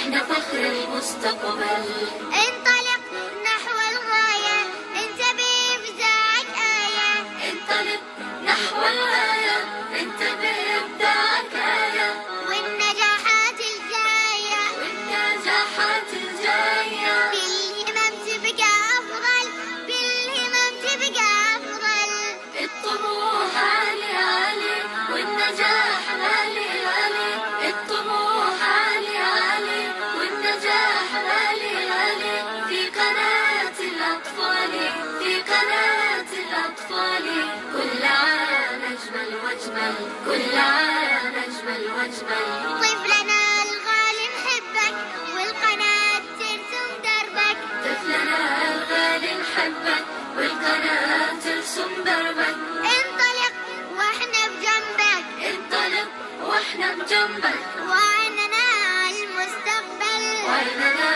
واحنا فخر المستقبل. انطلق نحو الغاية انتبه إبداعك آية. انطلق نحو الغاية انتبه إبداعك آية. والنجاحات الجاية والنجاحات الجاية بالهمم تبقى أفضل، بالهمم تبقى أفضل. الطموح عالي عالي والنجاح غالي غالي. الطموح عالي عالي والنجاح غالي غالي. في قناة الأطفال، في قناة الأطفال. كل عام أجمل وأجمل، كل عام أجمل وأجمل. طفلنا الغالي نحبك والقناة ترسم دربك. طفلنا الغالي نحبك والقناة ترسم دربك. انطلق واحنا بجنبك، انطلق واحنا بجنبك. وعيننا المستقبل، وعيننا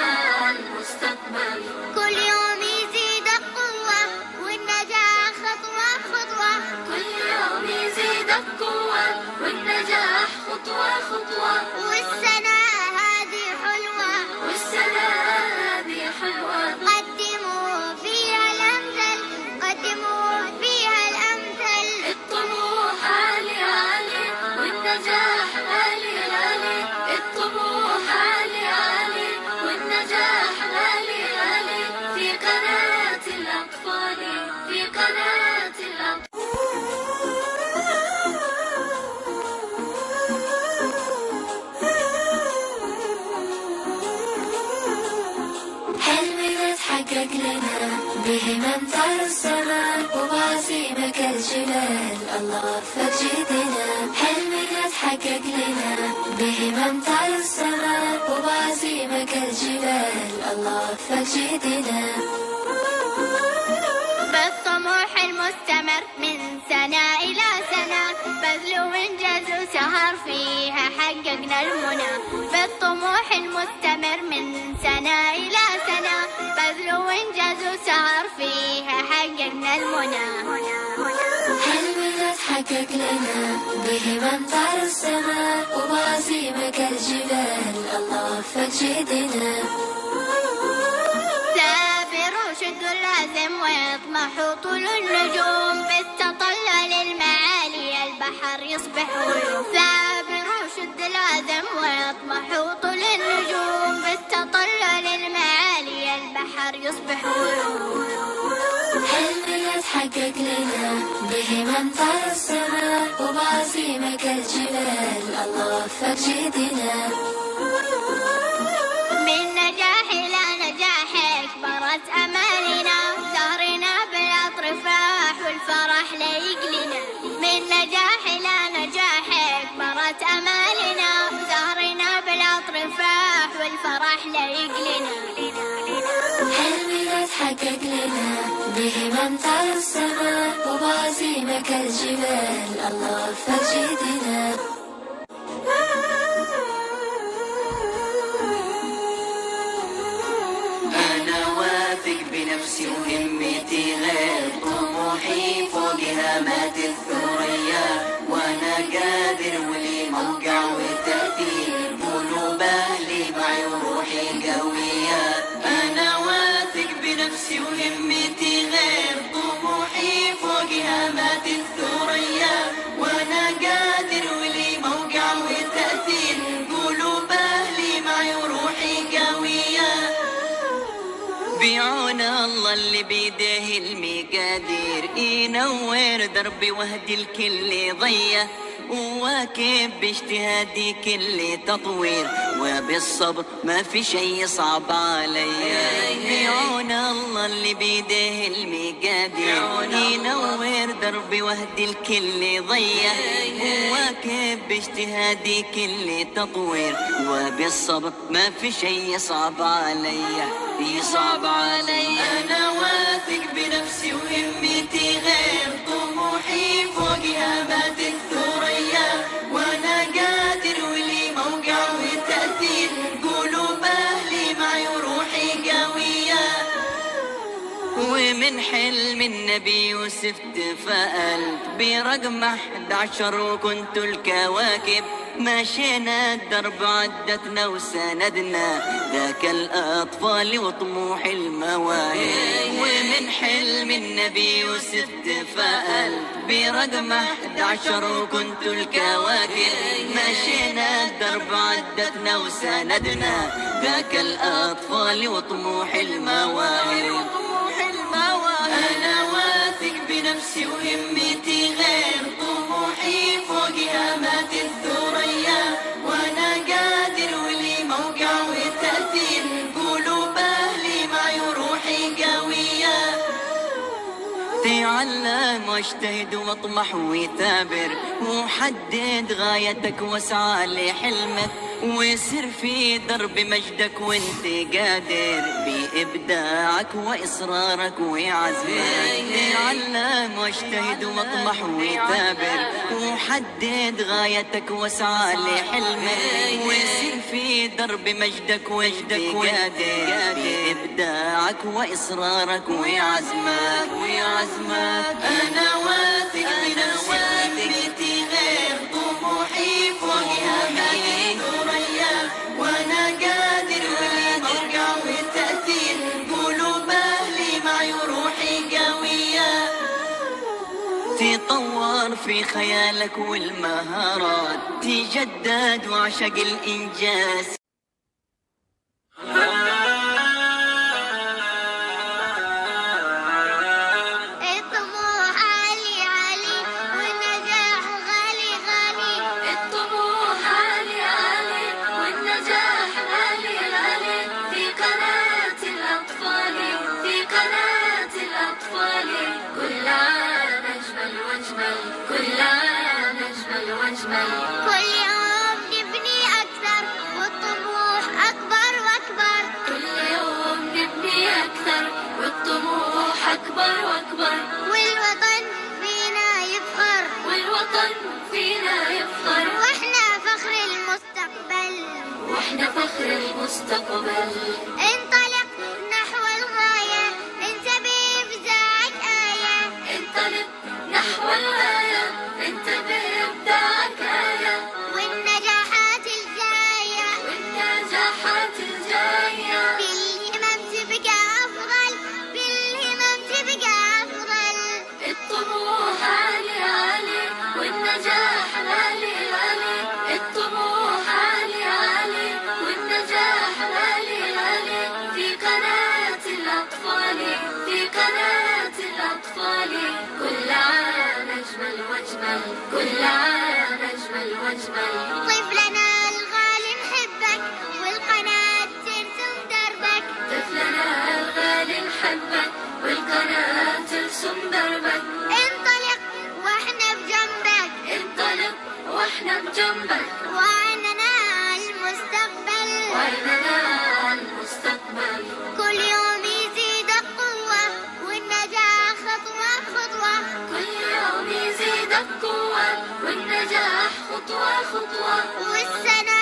المستقبل. كل يوم يزيدك قوة والنجاح خطوة خطوة. كل يوم يزيدك قوة والنجاح خطوة خطوة. والسنة هذه حلوة، والسنة هذه حلوة. قدموا فيها الأمثل، قدموا فيها الأمثل. الطموح عالي عالي والنجاح غالي غالي. الطموح عالي عالي والنجاح غالي غالي. في قناة الأطفال، في قناة الأطفال. حلمنا تحقق لنا بهمم تعلو السماء وبعزيمك الجبال. الله وفق جهدنا. حلمنا تحقق لنا بهمم تعلو السماء وبعزيمك الجبال. الله وفق جهدنا. بالطموح المستمر من سنة إلى سنة، بذل وإنجاز وسهر فيها حققنا المنى. بالطموح المستمر من سنة إلى سنة، بذل وإنجاز وسهر فيها حققنا المنى. حلمنا تحقق لنا بهمم تعلو السماء وبعزيمك الجبال. الله وفق جهدنا. ثابروا شدوا العزم ويطمحوا طول النجوم، بالتطلع للمعالي البحر يصبح علوم. ثابروا شدوا العزم ويطمحوا طول النجوم، بالتطلع للمعالي البحر يصبح علوم. حلمنا تحقق لنا بهمم تعلو السماء وبعزيمك الجبال. الله وفق جهدنا. من نجاح إلى نجاح كبرت أمالنا، زهرنا بالعطر فاح والفرح لا يقلنا. من نجاح إلى نجاح كبرت أمالنا، زهرنا بالعطر فاح والفرح لا يقلنا. حلمنا تحقق لنا بهمم تعلو السماء وبعزيمك الجبال. الله وفق جهدنا. أنا واثق بنفسي وهمتي غير طموحي فوق هامات الثريا. وأنا قادر ولي موقع وتأثير، قلوب أهلي معي وروحي قوية. أنا واثق بنفسي وهمتي غير طموحي فوق هامات الثريا. وأنا قادر ولي موقع وتأثير، قلوب أهلي معي وروحي قوية. بعون الله اللي بيده المقادير ينور دربي واهدي الكل ضيه. وواكب باجتهادي كل تطوير، وبالصبر ما في شي صعب عليا. بعون الله اللي بيده المقادير ينور دربي واهدي الكل ضيه. وواكب باجتهادي كل تطوير، وبالصبر ما في شي صعب عليا. صعب علي. أنا واثق بنفسي وهمتي غير طموحي فوق هامات الثريا. وأنا قادر ولي موقع وتأثير، قلوب أهلي معي وروحي قوية. ومن حلم النبي يوسف تفائلت برقم 11 وكنت الكواكب. مشينا الدرب عدتنا وساندنا ذاك الأطفال وطموح المواهب. ومن حلم النبي يوسف تفاءل برقم 11 وكنت الكواكب. مشينا الدرب عدتنا وساندنا ذاك الأطفال وطموح المواهب. أنا واثق بنفسي وهمتي غير طموحي فوق هامات الثريا، وأنا قادر ولي موقع وتأثير قلوب أهلي معي وروحي قوية. تعلم واجتهد واطمح وثابر وحدد غايتك واسعى لحلمك وسر في درب مجدك وانت قادر بإبداعك وإصرارك وعزمك. تعلم واجتهد واطمح وثابر وحدد غايتك واسعى لحلمك وسر في درب مجدك وانت قادر بإبداعك وإصرارك وعزمك. أنا واثق بنفسي وهمتي غير طموحي فوق هاماتي ثريا، وأنا قادر ولي مرقع والتأثير قلوب أهلي معي وروحي قوية. تطور في خيالك والمهارات تجدد وعشق الإنجاز. كل يوم نبني أكثر والطموح أكبر وأكبر. كل يوم نبني أكثر والطموح أكبر وأكبر. والوطن فينا يفخر، والوطن فينا يفخر. وإحنا فخر المستقبل، وإحنا فخر المستقبل. انطلق نحو الغاية انتبه بإبداعك آية. انطلق نحو الغاية انتبه بإبداعك آية. والنجاحات الجاية، والنجاحات الجاية بالهمم تبقى أفضل، بالهمم تبقى أفضل. الطموح عالي عالي والنجاح غالي غالي. الطموح عالي عالي والنجاح غالي غالي. في قناة الأطفال، في قناة الأطفال. كل عام أجمل وأجمل، كل عام أجمل وأجمل. طفلنا الغالي نحبك والقناة ترسم دربك. طفلنا الغالي نحبك والقناة ترسم دربك. انطلق واحنا بجنبك، انطلق واحنا بجنبك. وعننا المستقبل، وعننا المستقبل. كل يوم يزيدك قوة والنجاح خطوة خطوة. كل يوم يزيدك قوة والنجاح خطوة خطوة. والسنة